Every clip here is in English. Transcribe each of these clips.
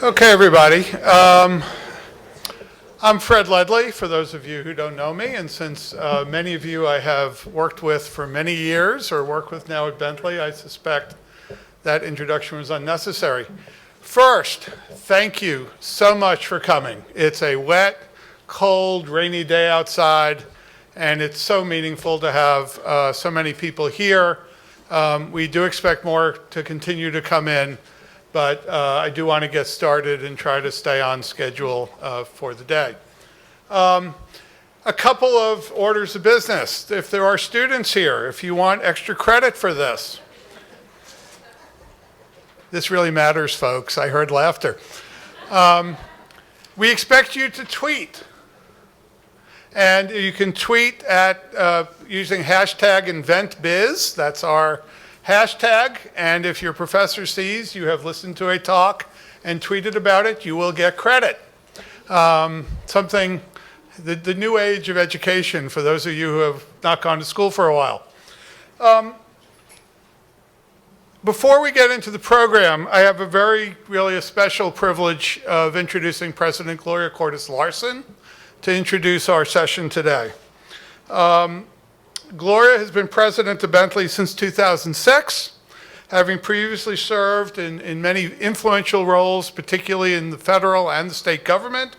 Okay, everybody. I'm Fred Ledley, for those of you who don't know me, and since many of you I have worked with for many years or work with now at Bentley, I suspect that introduction was unnecessary. First, thank you so much for coming. It's a wet, cold, rainy day outside, and it's so meaningful to have so many people here. We do expect more to continue to come in, but I do want to get started and try to stay on schedule for the day. A couple of orders of business. If there are students here, if you want extra credit for this really matters, folks. I heard laughter. We expect you to tweet. And you can tweet at using hashtag InventBiz. That's our hashtag. And if your professor sees you have listened to a talk and tweeted about it, you will get credit. Something, the new age of education for those of you who have not gone to school for a while. Before we get into the program, I have really a special privilege of introducing President Gloria Larson to introduce our session today. Gloria has been president of Bentley since 2006, having previously served in many influential roles, particularly in the federal and the state government,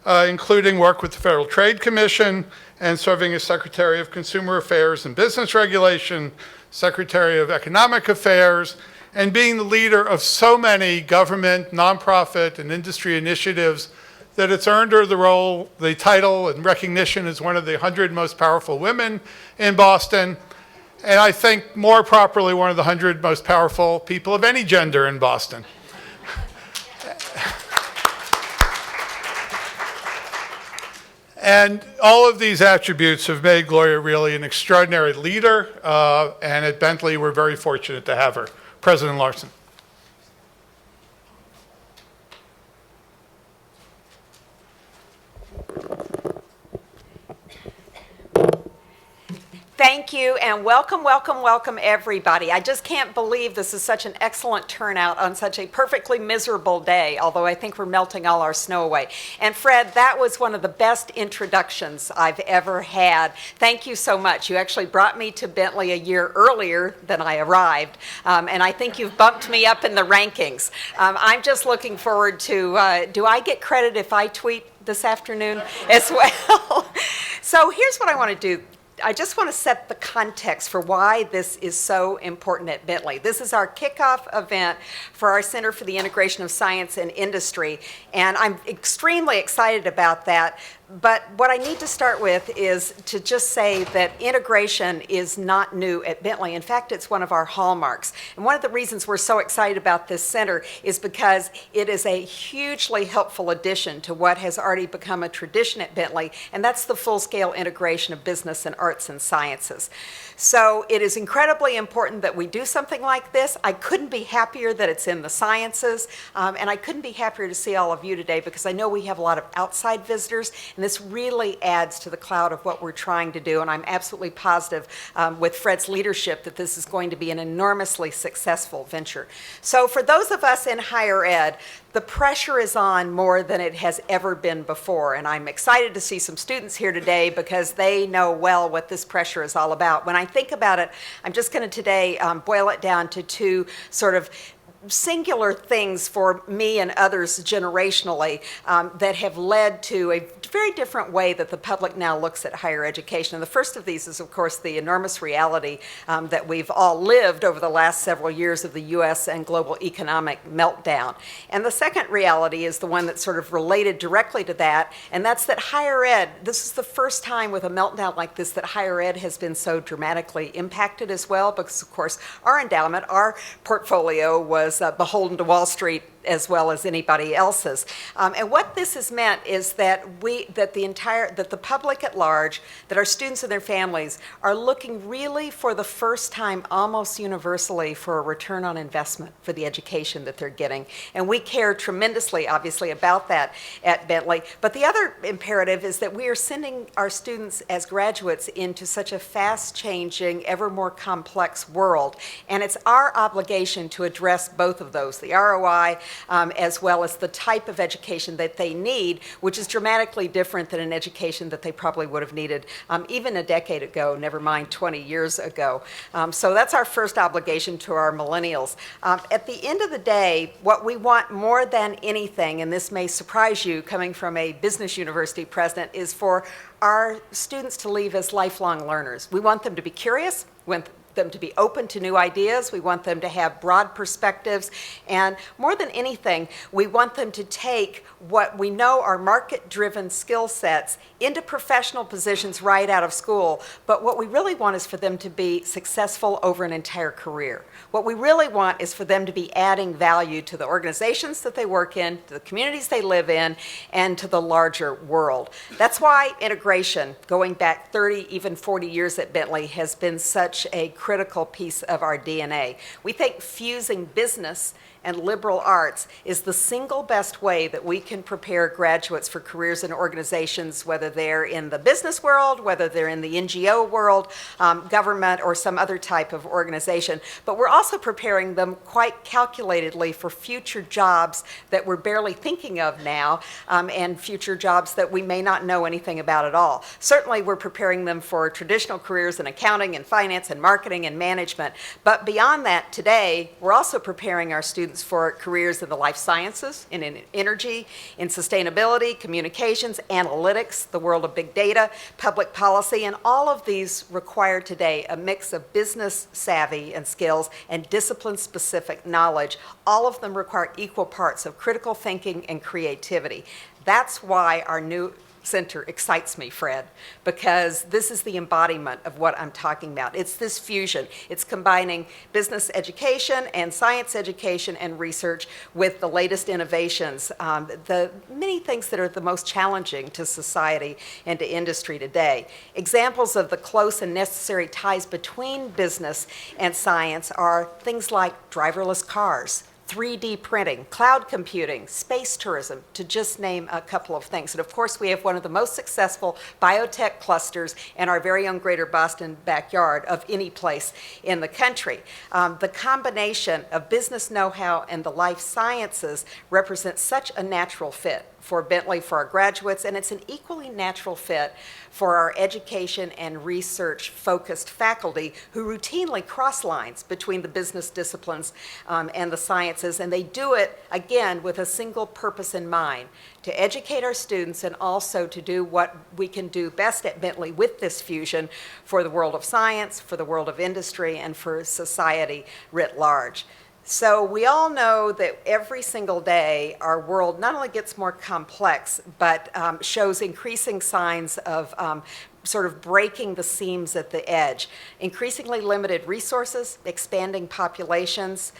including work with the Federal Trade Commission and serving as Secretary of Consumer Affairs and Business Regulation, Secretary of Economic Affairs, and being the leader of so many government, nonprofit, and industry initiatives that it's earned her the title and recognition as one of the 100 most powerful women in Boston, and I think more properly, one of the 100 most powerful people of any gender in Boston. And all of these attributes have made Gloria really an extraordinary leader, and at Bentley, we're very fortunate to have her. President Larson. Thank you, and welcome, welcome, welcome, everybody. I just can't believe this is such an excellent turnout on such a perfectly miserable day, although I think we're melting all our snow away. And Fred, that was one of the best introductions I've ever had. Thank you so much. You actually brought me to Bentley a year earlier than I arrived, and I think you've bumped me up in the rankings. I'm just looking forward to, do I get credit if I tweet this afternoon as well? So here's what I want to do. I just want to set the context for why this is so important at Bentley. This is our kickoff event for our Center for the Integration of Science and Industry, and I'm extremely excited about that. But what I need to start with is to just say that integration is not new at Bentley. In fact, it's one of our hallmarks. And one of the reasons we're so excited about this center is because it is a hugely helpful addition to what has already become a tradition at Bentley, and that's the full-scale integration of business and arts and sciences. So it is incredibly important that we do something like this. I couldn't be happier that it's in the sciences, and I couldn't be happier to see all of you today because I know we have a lot of outside visitors, and this really adds to the cloud of what we're trying to do, and I'm absolutely positive with Fred's leadership that this is going to be an enormously successful venture. So for those of us in higher ed, the pressure is on more than it has ever been before, and I'm excited to see some students here today because they know well what this pressure is all about. When I think about it, I'm just going to today boil it down to two sort of singular things for me and others generationally that have led to a very different way that the public now looks at higher education. And the first of these is, of course, the enormous reality that we've all lived over the last several years of the U.S. and global economic meltdown. And the second reality is the one that's sort of related directly to that, and that's that higher ed, this is the first time with a meltdown like this that higher ed has been so dramatically impacted as well, because, of course, our endowment, our portfolio was beholden to Wall Street as well as anybody else's. And what this has meant is that the public at large, that our students and their families are looking really for the first time almost universally for a return on investment for the education that they're getting. And we care tremendously, obviously, about that at Bentley. But the other imperative is that we are sending our students as graduates into such a fast-changing, ever more complex world. And it's our obligation to address both of those, the ROI as well as the type of education that they need, which is dramatically different than an education that they probably would have needed even a decade ago, never mind 20 years ago. So that's our first obligation to our millennials. At the end of the day, what we want more than anything, and this may surprise you coming from a business university president, is for our students to leave as lifelong learners. We want them to be curious, we want them to be open to new ideas, we want them to have broad perspectives, and more than anything, we want them to take what we know are market-driven skill sets into professional positions right out of school, but what we really want is for them to be successful over an entire career. What we really want is for them to be adding value to the organizations that they work in, to the communities they live in, and to the larger world. That's why integration, going back 30, even 40 years at Bentley, has been such a critical piece of our DNA. We think fusing business and liberal arts is the single best way that we can prepare graduates for careers in organizations, whether they're in the business world, whether they're in the NGO world, government, or some other type of organization. But we're also preparing them quite calculatedly for future jobs that we're barely thinking of now, and future jobs that we may not know anything about at all. Certainly, we're preparing them for traditional careers in accounting and finance and marketing and management. But beyond that, today, we're also preparing our students for careers in the life sciences, in energy, in sustainability, communications, analytics, the world of big data, public policy, and all of these require today a mix of business savvy and skills and discipline-specific knowledge. All of them require equal parts of critical thinking and creativity. That's why our new center excites me, Fred, because this is the embodiment of what I'm talking about. It's this fusion. It's combining business education and science education and research with the latest innovations, the many things that are the most challenging to society and to industry today. Examples of the close and necessary ties between business and science are things like driverless cars, 3D printing, cloud computing, space tourism, to just name a couple of things. And of course, we have one of the most successful biotech clusters in our very own greater Boston backyard of any place in the country. The combination of business know-how and the life sciences represents such a natural fit for Bentley, for our graduates, and it's an equally natural fit for our education and research-focused faculty who routinely cross lines between the business disciplines and the sciences, and they do it, again, with a single purpose in mind, to educate our students and also to do what we can do best at Bentley with this fusion for the world of science, for the world of industry, and for society writ large. So we all know that every single day our world not only gets more complex, but shows increasing signs of sort of breaking the seams at the edge. Increasingly limited resources, expanding populations.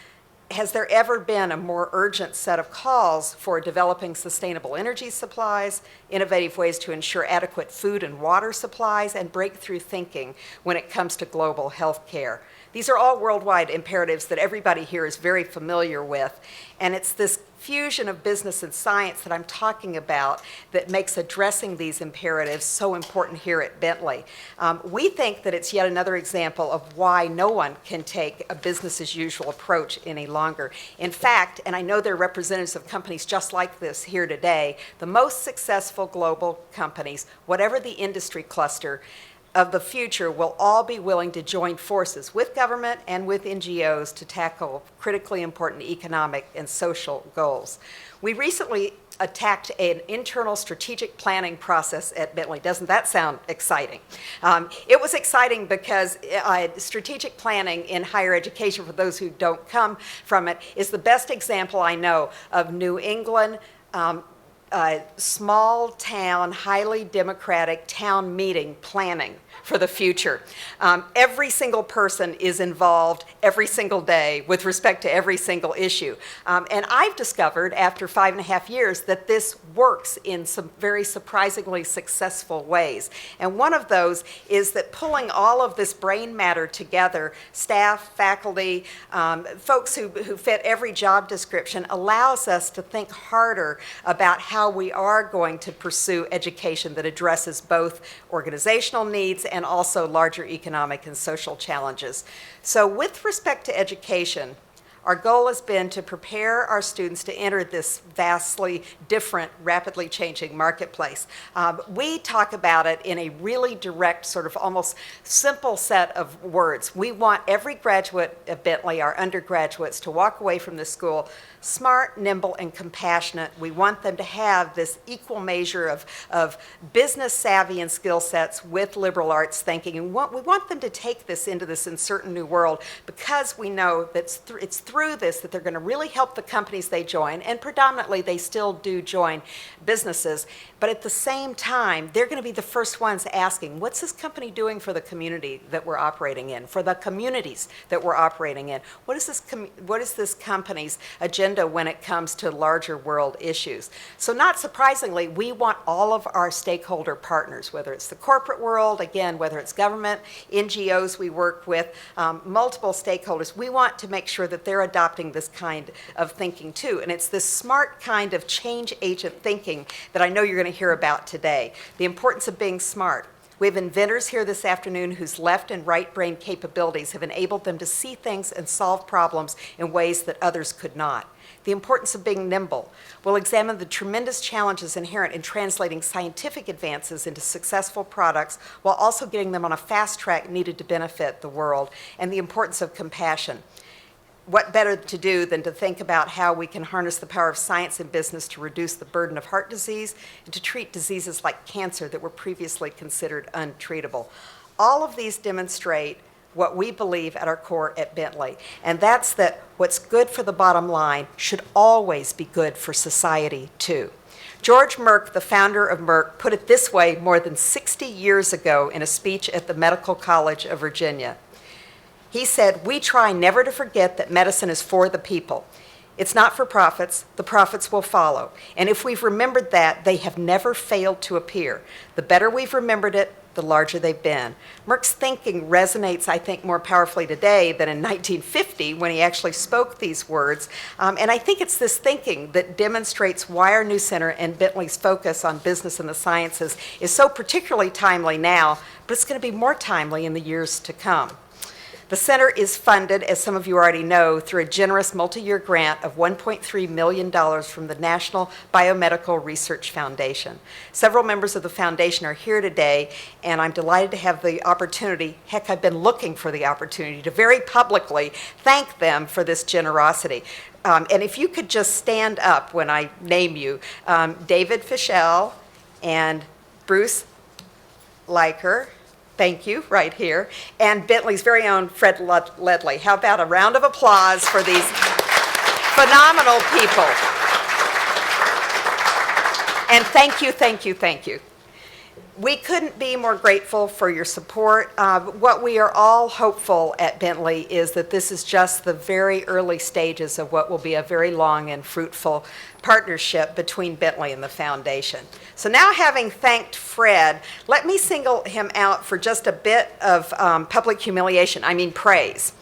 Has there ever been a more urgent set of calls for developing sustainable energy supplies, innovative ways to ensure adequate food and water supplies, and breakthrough thinking when it comes to global health care? These are all worldwide imperatives that everybody here is very familiar with, and it's this fusion of business and science that I'm talking about that makes addressing these imperatives so important here at Bentley. We think that it's yet another example of why no one can take a business as usual approach any longer. In fact, and I know there are representatives of companies just like this here today, the most successful global companies, whatever the industry cluster of the future, will all be willing to join forces with government and with NGOs to tackle critically important economic and social goals. We recently attacked an internal strategic planning process at Bentley. Doesn't that sound exciting? It was exciting because strategic planning in higher education, for those who don't come from it, is the best example I know of New England small town, highly democratic town meeting planning for the future. Every single person is involved every single day with respect to every single issue. And I've discovered after 5.5 years that this works in some very surprisingly successful ways. And one of those is that pulling all of this brain matter together, staff, faculty, folks who fit every job description, allows us to think harder about how we are going to pursue education that addresses both organizational needs and also larger economic and social challenges. So with respect to education, Our goal has been to prepare our students to enter this vastly different, rapidly changing marketplace. We talk about it in a really direct, sort of almost simple set of words. We want every graduate at Bentley, our undergraduates, to walk away from this school smart, nimble, and compassionate. We want them to have this equal measure of business savvy and skill sets with liberal arts thinking. And we want them to take this into this uncertain new world because we know that it's through this that they're going to really help the companies they join, and predominantly they still do join businesses. But at the same time, they're going to be the first ones asking, what's this company doing for the community that we're operating in, for the communities that we're operating in? What is this company's agenda when it comes to larger world issues? So not surprisingly, we want all of our stakeholder partners, whether it's the corporate world, again, whether it's government, NGOs we work with, multiple stakeholders, we want to make sure that they're adopting this kind of thinking too. And it's this smart kind of change agent thinking that I know you're going to hear about today. The importance of being smart. We have inventors here this afternoon whose left and right brain capabilities have enabled them to see things and solve problems in ways that others could not. The importance of being nimble. We'll examine the tremendous challenges inherent in translating scientific advances into successful products while also getting them on a fast track needed to benefit the world, and the importance of compassion. What better to do than to think about how we can harness the power of science and business to reduce the burden of heart disease and to treat diseases like cancer that were previously considered untreatable. All of these demonstrate what we believe at our core at Bentley, and that's that what's good for the bottom line should always be good for society too. George Merck, the founder of Merck, put it this way more than 60 years ago in a speech at the Medical College of Virginia. He said, "We try never to forget that medicine is for the people. It's not for profits. The profits will follow. And if we've remembered that, they have never failed to appear. The better we've remembered it, the larger they've been." Merck's thinking resonates, I think, more powerfully today than in 1950 when he actually spoke these words. And I think it's this thinking that demonstrates why our new center and Bentley's focus on business and the sciences is so particularly timely now, but it's going to be more timely in the years to come. The center is funded, as some of you already know, through a generous multi-year grant of $1.3 million from the National Biomedical Research Foundation. Several members of the foundation are here today, and I'm delighted to have the opportunity, heck, I've been looking for the opportunity to very publicly thank them for this generosity. And if you could just stand up when I name you, David Fischel and Bruce Leiker, thank you, right here, and Bentley's very own Fred Ledley. How about a round of applause for these phenomenal people? And thank you, thank you, thank you. We couldn't be more grateful for your support. What we are all hopeful at Bentley is that this is just the very early stages of what will be a very long and fruitful partnership between Bentley and the foundation. So now, having thanked Fred, let me single him out for just a bit of public humiliation, I mean praise.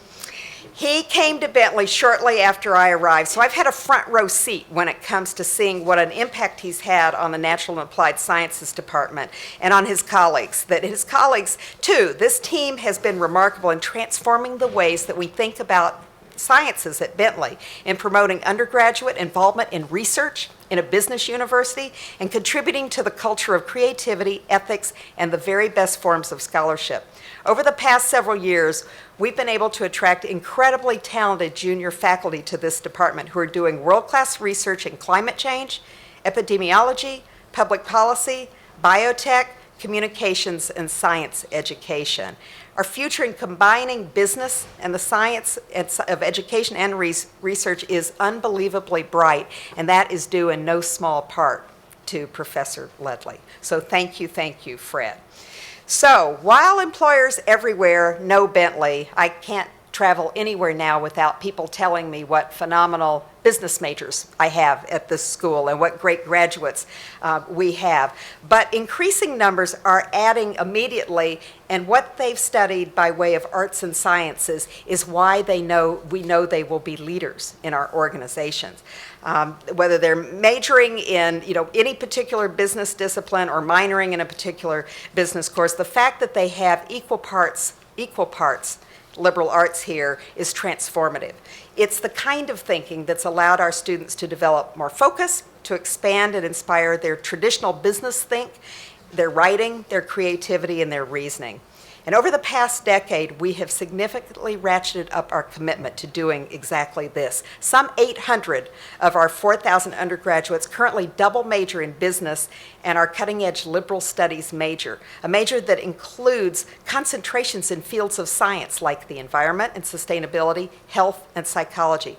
He came to Bentley shortly after I arrived, so I've had a front row seat when it comes to seeing what an impact he's had on the Natural and Applied Sciences Department and on his colleagues. That his colleagues, too, this team has been remarkable in transforming the ways that we think about sciences at Bentley, in promoting undergraduate involvement in research in a business university, and contributing to the culture of creativity, ethics, and the very best forms of scholarship. Over the past several years, we've been able to attract incredibly talented junior faculty to this department who are doing world-class research in climate change, epidemiology, public policy, biotech, communications, and science education. Our future in combining business and the science of education and research is unbelievably bright, and that is due in no small part to Professor Ledley. So thank you, Fred. So while employers everywhere know Bentley, I can't travel anywhere now without people telling me what phenomenal business majors I have at this school and what great graduates we have. But increasing numbers are adding immediately, and what they've studied by way of arts and sciences is why we know they will be leaders in our organizations. Whether they're majoring in any particular business discipline or minoring in a particular business course, the fact that they have equal parts liberal arts here is transformative. It's the kind of thinking that's allowed our students to develop more focus, to expand and inspire their traditional business think, their writing, their creativity, and their reasoning. And over the past decade, we have significantly ratcheted up our commitment to doing exactly this. Some 800 of our 4,000 undergraduates currently double major in business and our cutting-edge liberal studies major, a major that includes concentrations in fields of science like the environment and sustainability, health, and psychology.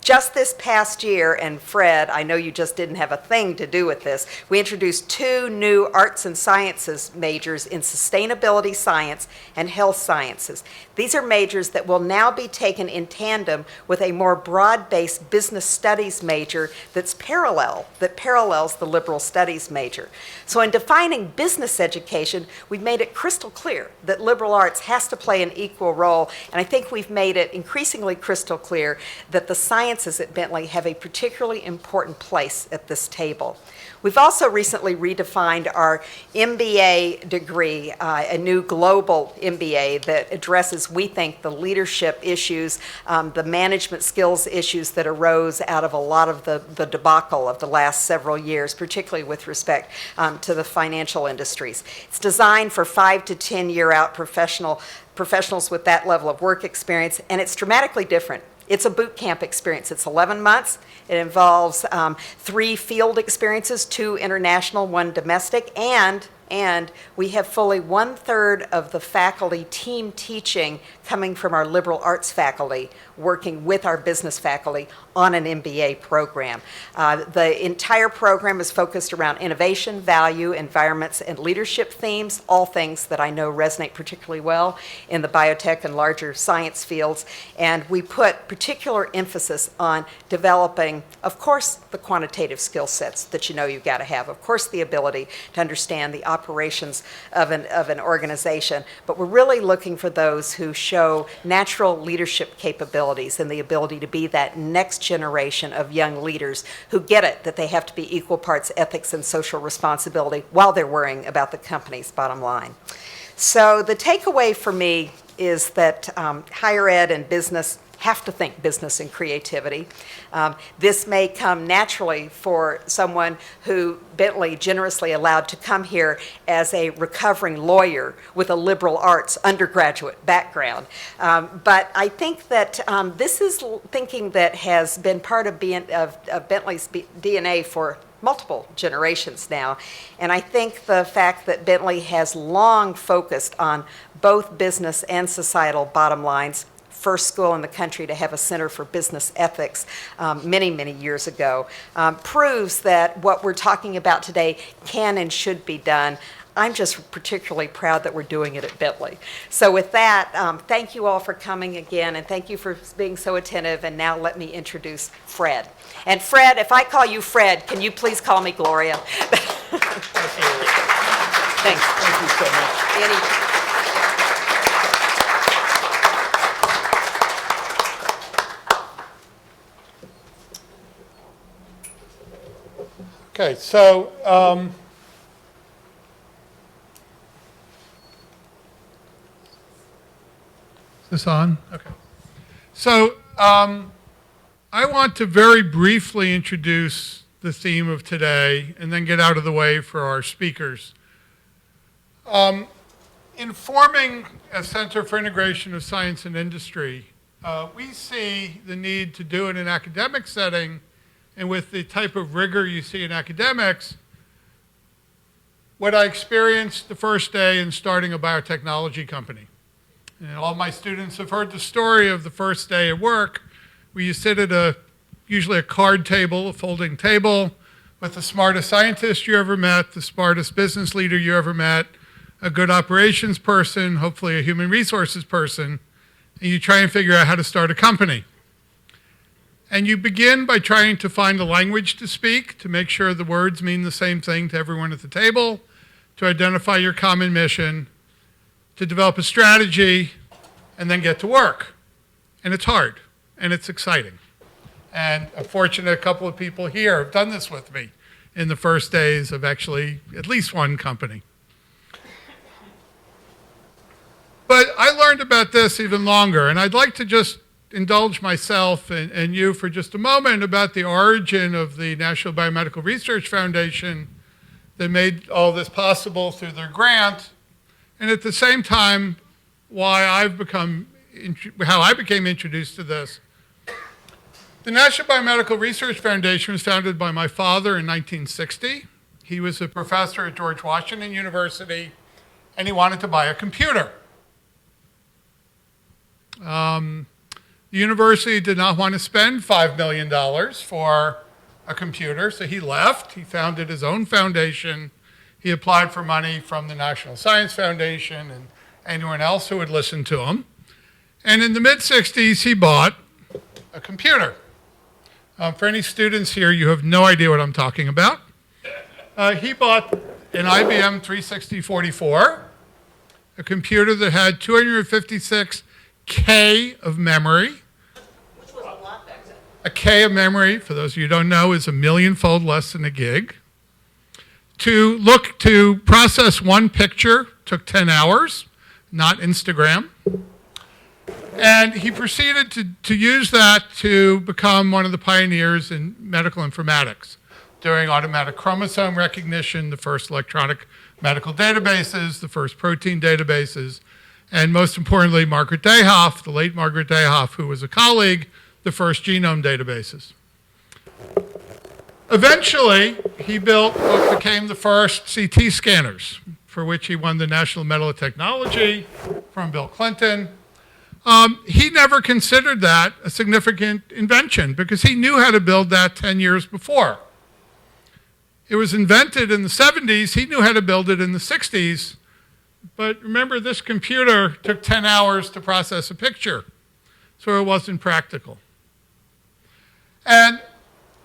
Just this past year, and Fred, I know you just didn't have a thing to do with this, we introduced 2 new arts and sciences majors in sustainability science and health sciences. These are majors that will now be taken in tandem with a more broad-based business studies major that parallels the liberal studies major. So in defining business education, we've made it crystal clear that liberal arts has to play an equal role, and I think we've made it increasingly crystal clear that the sciences at Bentley have a particularly important place at this table. We've also recently redefined our MBA degree, a new global MBA that addresses, we think, the leadership issues, the management skills issues that arose out of a lot of the debacle of the last several years, particularly with respect to the financial industries. It's designed for 5 to 10 year out professionals with that level of work experience, and it's dramatically different. It's a boot camp experience. It's 11 months. It involves 3 field experiences, 2 international, 1 domestic, and we have fully 1/3 of the faculty team teaching coming from our liberal arts faculty, working with our business faculty on an MBA program. The entire program is focused around innovation, value, environments, and leadership themes, all things that I know resonate particularly well in the biotech and larger science fields. And we put particular emphasis on developing, of course, the quantitative skill sets that you know you've got to have, of course, the ability to understand the operations of an organization, but we're really looking for those who show natural leadership capabilities and the ability to be that next generation of young leaders who get it that they have to be equal parts ethics and social responsibility while they're worrying about the company's bottom line. So the takeaway for me is that higher ed and business have to think business and creativity. This may come naturally for someone who Bentley generously allowed to come here as a recovering lawyer with a liberal arts undergraduate background. But I think that this is thinking that has been part of Bentley's DNA for multiple generations now. And I think the fact that Bentley has long focused on both business and societal bottom lines, first school in the country to have a Center for Business Ethics many, many years ago, proves that what we're talking about today can and should be done. I'm just particularly proud that we're doing it at Bentley. So with that, thank you all for coming again, and thank you for being so attentive. And now let me introduce Fred. And Fred, if I call you Fred, can you please call me Gloria? Absolutely. Thanks. Thank you so much. Okay, so is this on? Okay. So I want to very briefly introduce the theme of today and then get out of the way for our speakers. In forming a Center for Integration of Science and Industry, we see the need to do it in an academic setting and with the type of rigor you see in academics. What I experienced the first day in starting a biotechnology company. And all my students have heard the story of the first day at work, where you sit at usually a card table, a folding table, with the smartest scientist you ever met, the smartest business leader you ever met, a good operations person, hopefully a human resources person, and you try and figure out how to start a company. And you begin by trying to find a language to speak, to make sure the words mean the same thing to everyone at the table, to identify your common mission, to develop a strategy, and then get to work. And it's hard, and it's exciting. And I'm fortunate a couple of people here have done this with me in the first days of actually at least one company. But I learned about this even longer, and I'd like to just indulge myself and you for just a moment about the origin of the National Biomedical Research Foundation that made all this possible through their grant, and at the same time, how I became introduced to this. The National Biomedical Research Foundation was founded by my father in 1960. He was a professor at George Washington University, and he wanted to buy a computer. The university did not want to spend $5 million for a computer, so he left. He founded his own foundation. He applied for money from the National Science Foundation and anyone else who would listen to him. And in the mid-60s, he bought a computer. For any students here, you have no idea what I'm talking about. He bought an IBM 36044, a computer that had 256K of memory. Which was a lot back then. A K of memory, for those of you who don't know, is a millionfold less than a gig. To process one picture took 10 hours, not Instagram. And he proceeded to use that to become one of the pioneers in medical informatics, doing automatic chromosome recognition, the first electronic medical databases, the first protein databases, and most importantly, Margaret Dayhoff, the late Margaret Dayhoff, who was a colleague, the first genome databases. Eventually, he built what became the first CT scanners, for which he won the National Medal of Technology from Bill Clinton. He never considered that a significant invention because he knew how to build that 10 years before. It was invented in the 70s. He knew how to build it in the 60s. But remember, this computer took 10 hours to process a picture, so it wasn't practical. And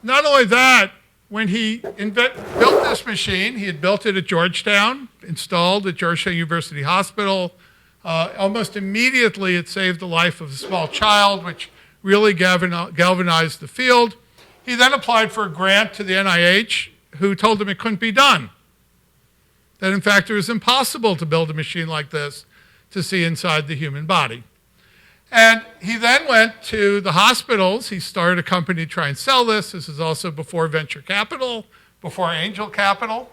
not only that, when he built this machine, he had built it at Georgetown, installed at Georgetown University Hospital. Almost immediately, it saved the life of a small child, which really galvanized the field. He then applied for a grant to the NIH, who told him it couldn't be done. That, in fact, it was impossible to build a machine like this to see inside the human body. And he then went to the hospitals. He started a company to try and sell this. This is also before venture capital, before angel capital.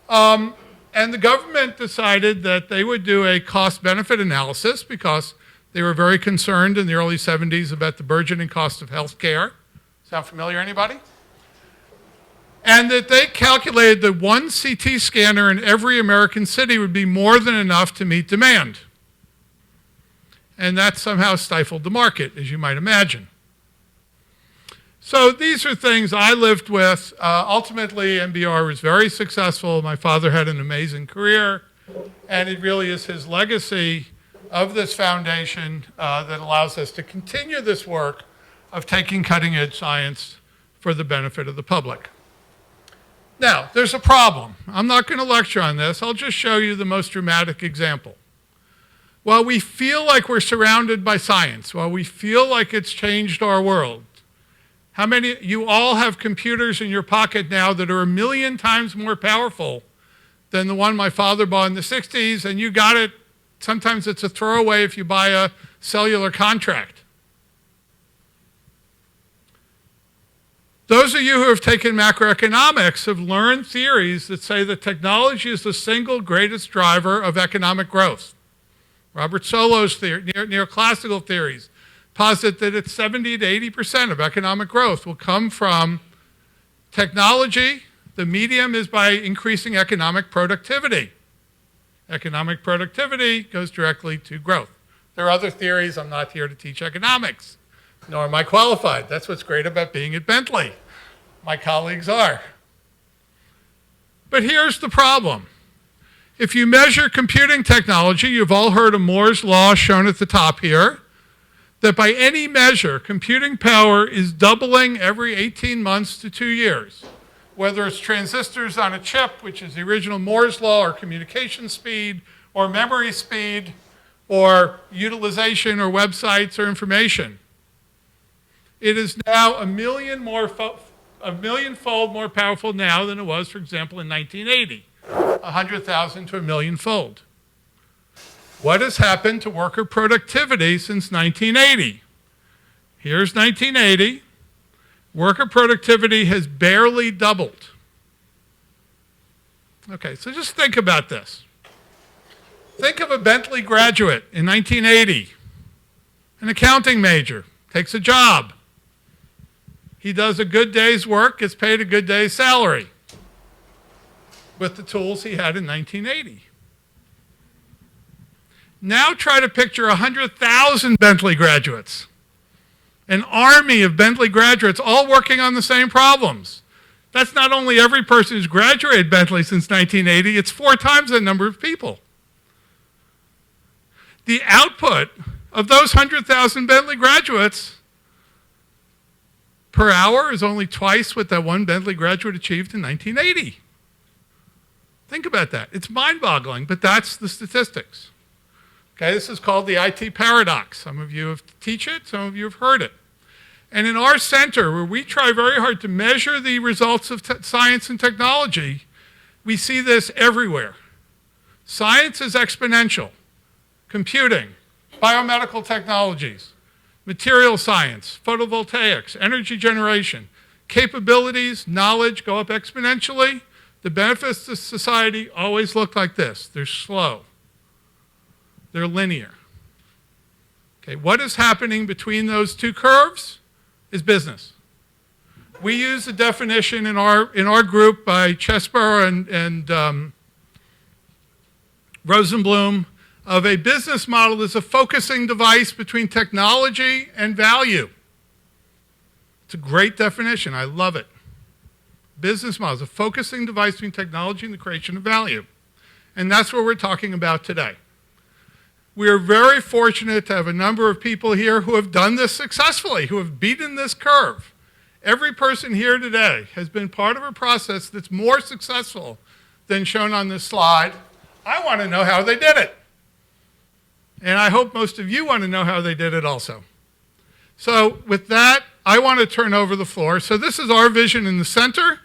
And the government decided that they would do a cost-benefit analysis because they were very concerned in the early 70s about the burgeoning cost of health care. Sound familiar, anybody? And that they calculated that one CT scanner in every American city would be more than enough to meet demand. And that somehow stifled the market, as you might imagine. So these are things I lived with. Ultimately, MBR was very successful. My father had an amazing career, and it really is his legacy of this foundation that allows us to continue this work of taking cutting-edge science for the benefit of the public. Now, there's a problem. I'm not going to lecture on this. I'll just show you the most dramatic example. While we feel like we're surrounded by science, while we feel like it's changed our world, how many, you all have computers in your pocket now that are 1 million times more powerful than the one my father bought in the 60s, and you got it, sometimes it's a throwaway if you buy a cellular contract. Those of you who have taken macroeconomics have learned theories that say that technology is the single greatest driver of economic growth. Robert Solow's neoclassical theories posit that it's 70 to 80% of economic growth will come from technology. The medium is by increasing economic productivity. Economic productivity goes directly to growth. There are other theories. I'm not here to teach economics, nor am I qualified. That's what's great about being at Bentley. My colleagues are. But here's the problem. If you measure computing technology, you've all heard of Moore's law shown at the top here, that by any measure, computing power is doubling every 18 months to 2 years. Whether it's transistors on a chip, which is the original Moore's law, or communication speed, or memory speed, or utilization, or websites, or information. It is now a millionfold more powerful now than it was, for example, in 1980. 100,000 to 1 million fold. What has happened to worker productivity since 1980? Here's 1980. Worker productivity has barely doubled. Okay, so just think about this. Think of a Bentley graduate in 1980, an accounting major, takes a job. He does a good day's work, gets paid a good day's salary with the tools he had in 1980. Now try to picture 100,000 Bentley graduates, an army of Bentley graduates all working on the same problems. That's not only every person who's graduated Bentley since 1980, it's 4 times that number of people. The output of those 100,000 Bentley graduates per hour is only twice what that one Bentley graduate achieved in 1980. Think about that. It's mind-boggling, but that's the statistics. Okay, this is called the IT paradox. Some of you have teach it, some of you have heard it. And in our center, where we try very hard to measure the results of science and technology, we see this everywhere. Science is exponential. Computing, biomedical technologies, material science, photovoltaics, energy generation, capabilities, knowledge go up exponentially. The benefits to society always look like this. They're slow. They're linear. Okay, what is happening between those two curves is business. We use the definition in our group by Chesborough and Rosenblum of a business model as a focusing device between technology and value. It's a great definition. I love it. Business model is a focusing device between technology and the creation of value. And that's what we're talking about today. We are very fortunate to have a number of people here who have done this successfully, who have beaten this curve. Every person here today has been part of a process that's more successful than shown on this slide. I want to know how they did it. And I hope most of you want to know how they did it also. So with that, I want to turn over the floor. So this is our vision in the center,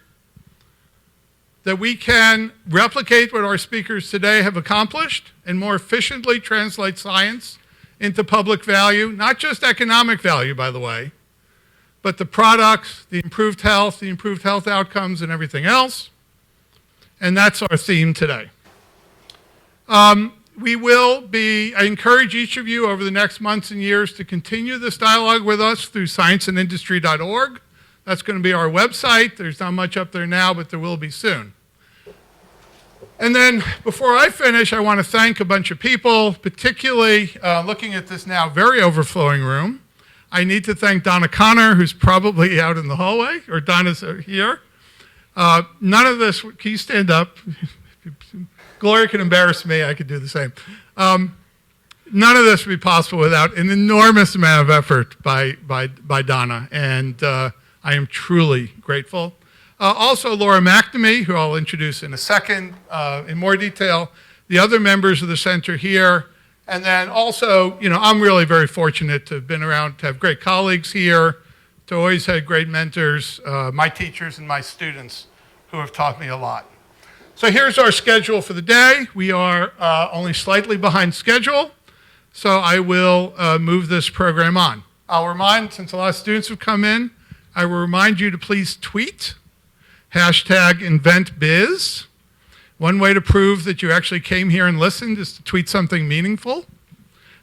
that we can replicate what our speakers today have accomplished and more efficiently translate science into public value, not just economic value, by the way, but the products, the improved health outcomes, and everything else. And that's our theme today. I encourage each of you over the next months and years to continue this dialogue with us through scienceandindustry.org. That's going to be our website. There's not much up there now, but there will be soon. And then before I finish, I want to thank a bunch of people, particularly looking at this now very overflowing room. I need to thank Donna Connor, who's probably out in the hallway, or Donna's here. None of this, can you stand up? Gloria can embarrass me, I could do the same. None of this would be possible without an enormous amount of effort by Donna, and I am truly grateful. Also, Laura McNamee, who I'll introduce in a second in more detail, the other members of the center here, and then also, I'm really very fortunate to have been around, to have great colleagues here, to always have great mentors, my teachers and my students who have taught me a lot. So here's our schedule for the day. We are only slightly behind schedule, so I will move this program on. I'll remind, since a lot of students have come in, I will remind you to please tweet, #InventBiz. One way to prove that you actually came here and listened is to tweet something meaningful.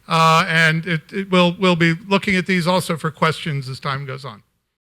And we'll be looking at these also for questions as time goes on.